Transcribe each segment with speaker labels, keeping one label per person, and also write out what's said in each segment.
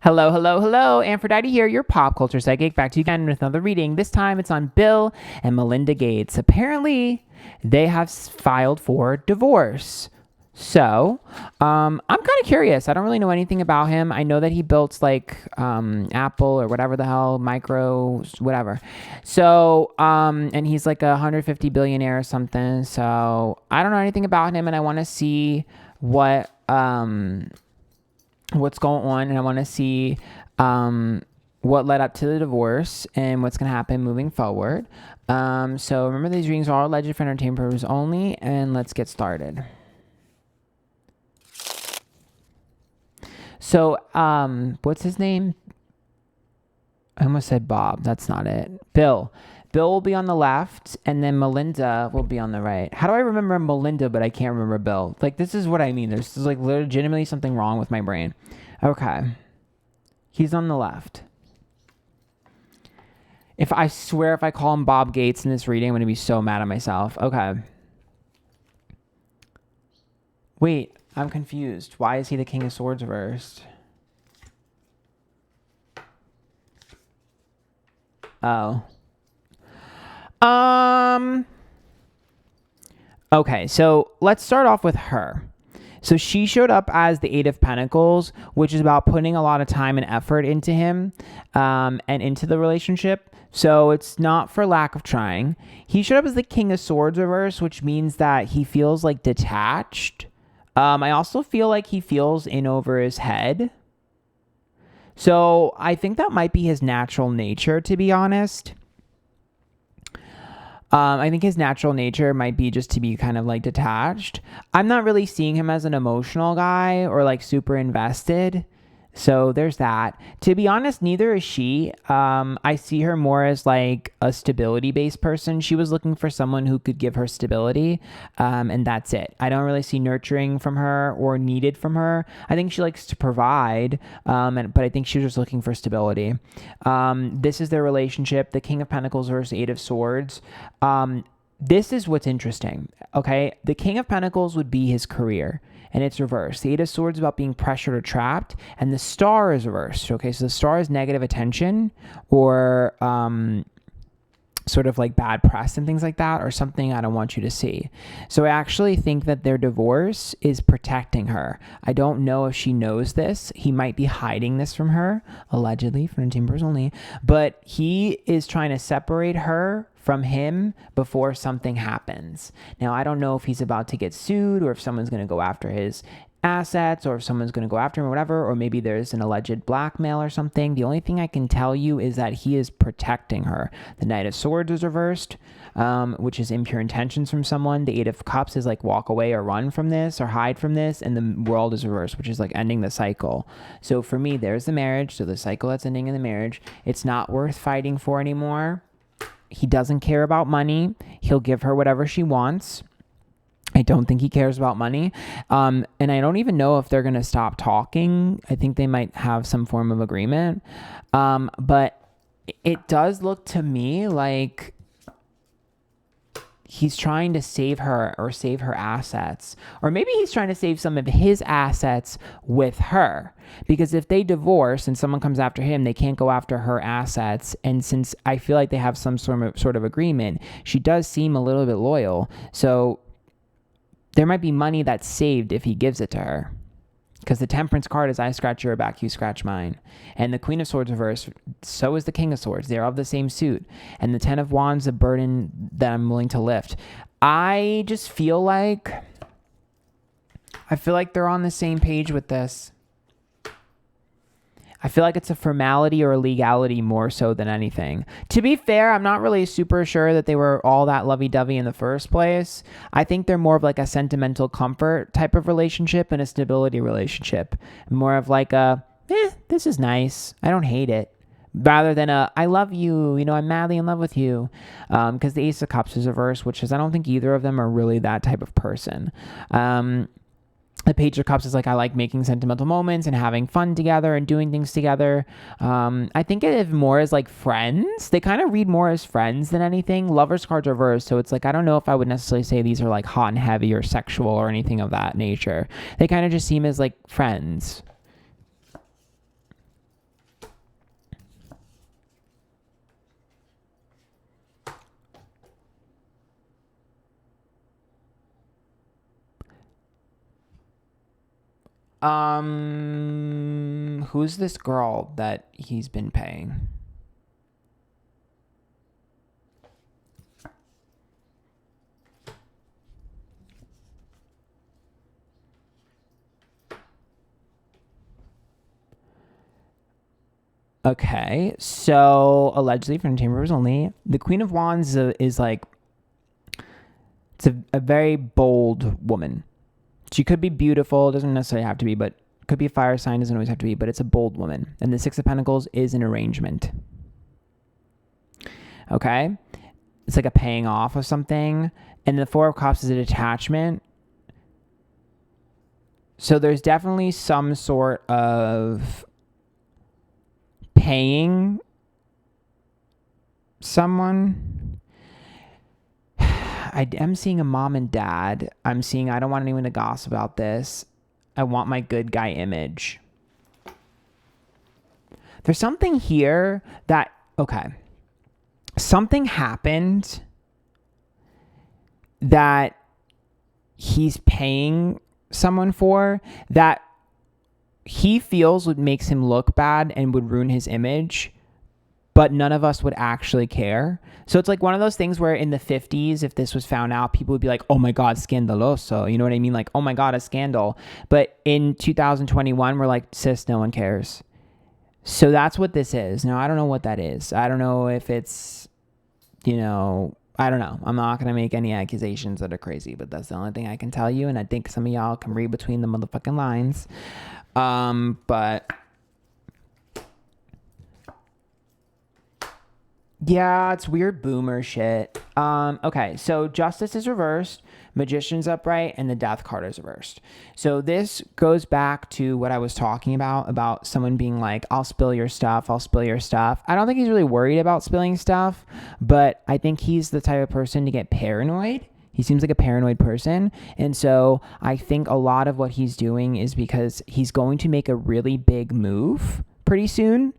Speaker 1: Hello, hello, hello. Antphrodite here, your pop culture psychic, back to you again with another reading. This time it's on Bill and Melinda Gates. Apparently, they have filed for divorce. So, I'm kind of curious. I don't really know anything about him. I know that he built like Apple or whatever the hell, micro, whatever. So, and he's like a 150 billionaire or something. So, I don't know anything about him, and I want to see what's going on, and I want to see what led up to the divorce and what's going to happen moving forward. So remember, these readings are all alleged for entertainment purposes only, and let's get started. So what's his name? I almost said Bob. That's not it. Bill will be on the left, and then Melinda will be on the right. How do I remember Melinda, but I can't remember Bill? Like, this is what I mean. There's like legitimately something wrong with my brain. Okay. He's on the left. If I call him Bob Gates in this reading, I'm going to be so mad at myself. Okay. Wait, I'm confused. Why is he the King of Swords reversed? Oh. Okay, so let's start off with her. So she showed up as the Eight of Pentacles, which is about putting a lot of time and effort into him and into the relationship. So it's not for lack of trying. He showed up as the King of Swords reverse, which means that he feels like detached. I also feel like he feels in over his head. So I think that might be his natural nature, to be honest. I think his natural nature might be just to be kind of like detached. I'm not really seeing him as an emotional guy or like super invested. So there's that. To be honest, neither is she. I see her more as like a stability-based person. She was looking for someone who could give her stability, and that's it. I don't really see nurturing from her or needed from her. I think she likes to provide, but I think she was just looking for stability. This is their relationship, the King of Pentacles versus Eight of Swords. This is what's interesting, okay? The King of Pentacles would be his career, and it's reversed. The Eight of Swords is about being pressured or trapped, and the Star is reversed, okay? So the Star is negative attention or sort of like bad press and things like that, or something I don't want you to see. So I actually think that their divorce is protecting her. I don't know if she knows this. He might be hiding this from her, allegedly, for entertainment only, but he is trying to separate her from him before something happens. Now, I don't know if he's about to get sued or if someone's going to go after his assets or if someone's going to go after him or whatever, or maybe there's an alleged blackmail or something. The only thing I can tell you is that he is protecting her. The Knight of Swords is reversed, which is impure intentions from someone. The Eight of Cups is like walk away or run from this or hide from this, and the World is reversed, which is like ending the cycle. So for me, there's the marriage. So the cycle that's ending in the marriage, it's not worth fighting for anymore. He doesn't care about money. He'll give her whatever she wants. I don't think he cares about money. And I don't even know if they're going to stop talking. I think they might have some form of agreement. But it does look to me like he's trying to save her or save her assets. Or maybe he's trying to save some of his assets with her. Because if they divorce and someone comes after him, they can't go after her assets. And since I feel like they have some sort of agreement, she does seem a little bit loyal. So there might be money that's saved if he gives it to her. Because the Temperance card is I scratch your back, you scratch mine. And the Queen of Swords reversed, so is the King of Swords. They're of the same suit. And the Ten of Wands, a burden that I'm willing to lift. I just feel like they're on the same page with this. I feel like it's a formality or a legality more so than anything. To be fair, I'm not really super sure that they were all that lovey-dovey in the first place. I think they're more of like a sentimental comfort type of relationship and a stability relationship. More of like a, this is nice. I don't hate it. Rather than a, I love you, I'm madly in love with you. Because the Ace of Cups is reversed, which is, I don't think either of them are really that type of person. The Page of Cups is like, I like making sentimental moments and having fun together and doing things together. I think it more as like friends. They kind of read more as friends than anything. Lovers cards reversed, so it's like, I don't know if I would necessarily say these are like hot and heavy or sexual or anything of that nature. They kind of just seem as like friends. Who's this girl that he's been paying? Okay, so allegedly from Chambers only, the Queen of Wands is like, it's a very bold woman. She could be beautiful, doesn't necessarily have to be, but could be a fire sign, doesn't always have to be, but it's a bold woman. And the Six of Pentacles is an arrangement. Okay, it's like a paying off of something. And the Four of Cups is a detachment. So there's definitely some sort of paying someone. I am seeing a mom and dad. I'm seeing, I don't want anyone to gossip about this. I want my good guy image. There's something here that, okay, something happened that he's paying someone for that he feels would makes him look bad and would ruin his image, but none of us would actually care. So it's like one of those things where in the 50s, if this was found out, people would be like, oh my God, scandaloso. You know what I mean? Like, oh my God, a scandal. But in 2021, we're like, sis, no one cares. So that's what this is. Now, I don't know what that is. I don't know if it's, I don't know. I'm not going to make any accusations that are crazy, but that's the only thing I can tell you. And I think some of y'all can read between the motherfucking lines. But yeah, it's weird boomer shit. Okay, so Justice is reversed, Magician's upright, and the Death card is reversed. So this goes back to what I was talking about someone being like, I'll spill your stuff, I'll spill your stuff. I don't think he's really worried about spilling stuff, but I think he's the type of person to get paranoid. He seems like a paranoid person. And so I think a lot of what he's doing is because he's going to make a really big move pretty soon,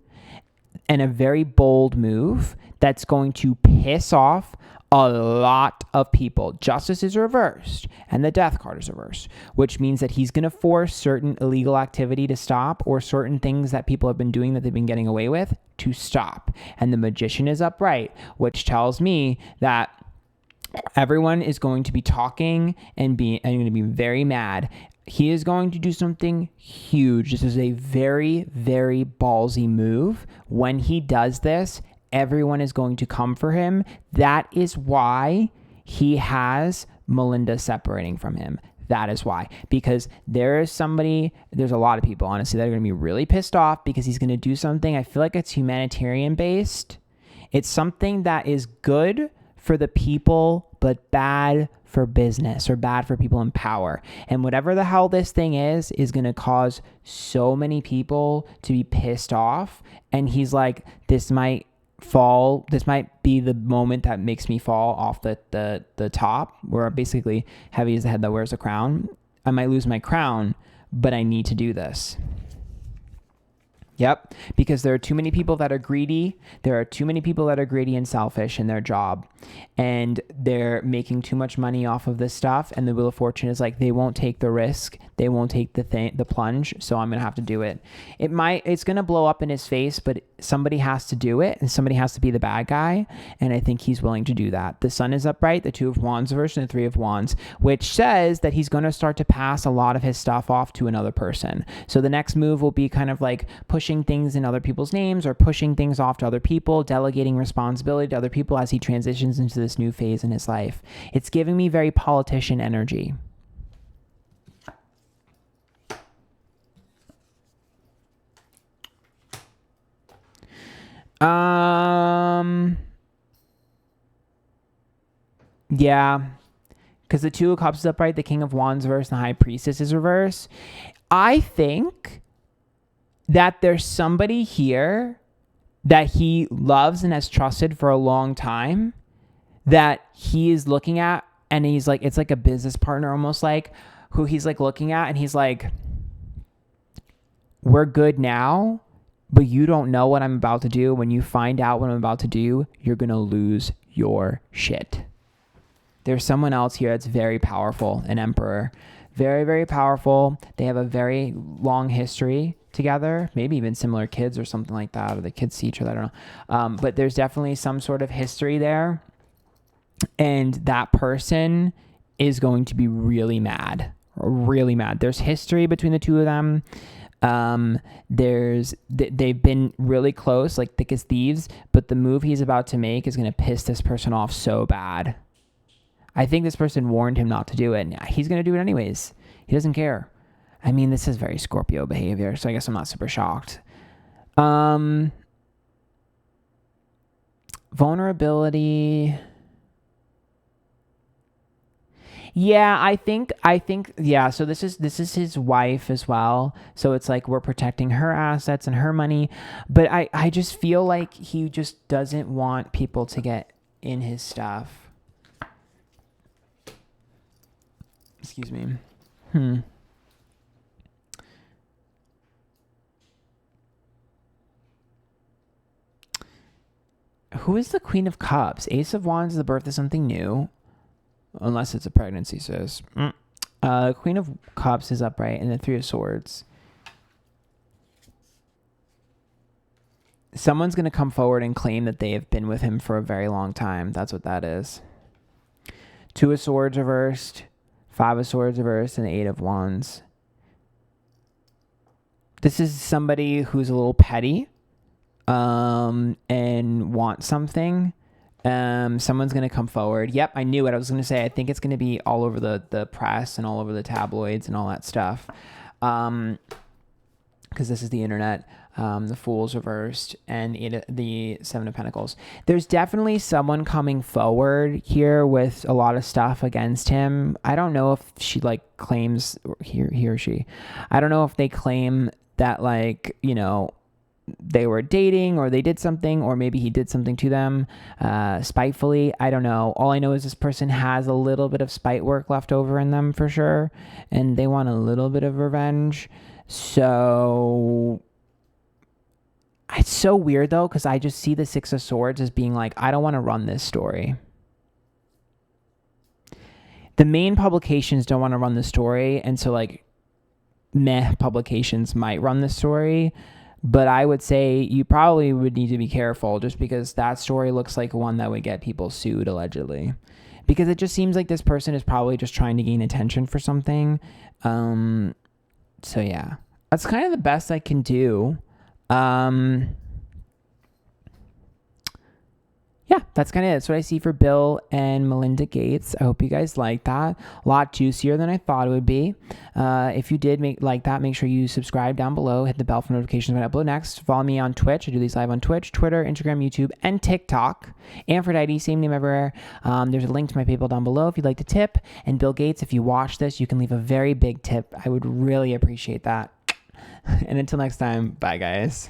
Speaker 1: and a very bold move that's going to piss off a lot of people. Justice is reversed and the Death card is reversed, which means that he's going to force certain illegal activity to stop, or certain things that people have been doing that they've been getting away with to stop. And the Magician is upright, which tells me that everyone is going to be talking and going to be very mad. He is going to do something huge. This is a very, very ballsy move. When he does this, everyone is going to come for him. That is why he has Melinda separating from him. That is why. Because there's a lot of people, honestly, that are going to be really pissed off because he's going to do something. I feel like it's humanitarian based. It's something that is good for the people, but bad for business, or bad for people in power. And whatever the hell this thing is going to cause so many people to be pissed off. And he's like, this might be the moment that makes me fall off the top, where basically heavy is the head that wears a crown. I might lose my crown, but I need to do this. Yep, because there are too many people that are greedy. There are too many people that are greedy and selfish in their job, and they're making too much money off of this stuff. And the Wheel of Fortune is like, they won't take the risk, they won't take the plunge. So I'm gonna have to do it. It's gonna blow up in his face, but somebody has to do it, and somebody has to be the bad guy. And I think he's willing to do that. The Sun is upright, the Two of Wands reversed, and the Three of Wands, which says that he's gonna start to pass a lot of his stuff off to another person. So the next move will be kind of like pushing things in other people's names, or pushing things off to other people, delegating responsibility to other people as he transitions into this new phase in his life. It's giving me very politician energy. Yeah, because the Two of Cups is upright, the King of Wands reversed, and the High Priestess is reversed. I think that there's somebody here that he loves and has trusted for a long time that he is looking at, and he's like, it's like a business partner almost, like, who he's like looking at, and he's like, we're good now, but you don't know what I'm about to do. When you find out what I'm about to do, you're going to lose your shit. There's someone else here that's very powerful, an emperor, Very, very powerful. They have a very long history together, maybe even similar kids or something like that, or the kids see each other, I don't know. But there's definitely some sort of history there. And that person is going to be really mad. Really mad. There's history between the two of them. They've been really close, like thick as thieves, but the move he's about to make is going to piss this person off so bad. I think this person warned him not to do it, and he's going to do it anyways. He doesn't care. I mean, this is very Scorpio behavior, so I guess I'm not super shocked. Vulnerability. Yeah, I think, yeah, so this is his wife as well. So it's like we're protecting her assets and her money. But I just feel like he just doesn't want people to get in his stuff. Excuse me. Who is the Queen of Cups? Ace of Wands is the birth of something new. Unless it's a pregnancy, sis. Queen of Cups is upright, and the Three of Swords. Someone's going to come forward and claim that they have been with him for a very long time. That's what that is. Two of Swords reversed, Five of Swords reversed, and Eight of Wands. This is somebody who's a little petty and wants something. Someone's going to come forward. Yep, I knew it. I was going to say, I think it's going to be all over the press and all over the tabloids and all that stuff. Because this is the internet. The Fool's reversed and the Seven of Pentacles. There's definitely someone coming forward here with a lot of stuff against him. I don't know if she like claims, he or she. I don't know if they claim that like, you know, they were dating or they did something, or maybe he did something to them spitefully. I don't know. All I know is this person has a little bit of spite work left over in them for sure, and they want a little bit of revenge. So it's so weird though, because I just see the Six of Swords as being like, I don't want to run this story. The main publications don't want to run the story, and so like meh publications might run the story. But I would say you probably would need to be careful, just because that story looks like one that would get people sued, allegedly. Because it just seems like this person is probably just trying to gain attention for something. So yeah, that's kind of the best I can do. Yeah, that's kind of it. That's what I see for Bill and Melinda Gates. I hope you guys like that. A lot juicier than I thought it would be. If you did like that, make sure you subscribe down below. Hit the bell for notifications when I upload next. Follow me on Twitch. I do these live on Twitch, Twitter, Instagram, YouTube, and TikTok. Antphrodite, same name everywhere. There's a link to my PayPal down below if you'd like to tip. And Bill Gates, if you watch this, you can leave a very big tip. I would really appreciate that. And until next time, bye guys.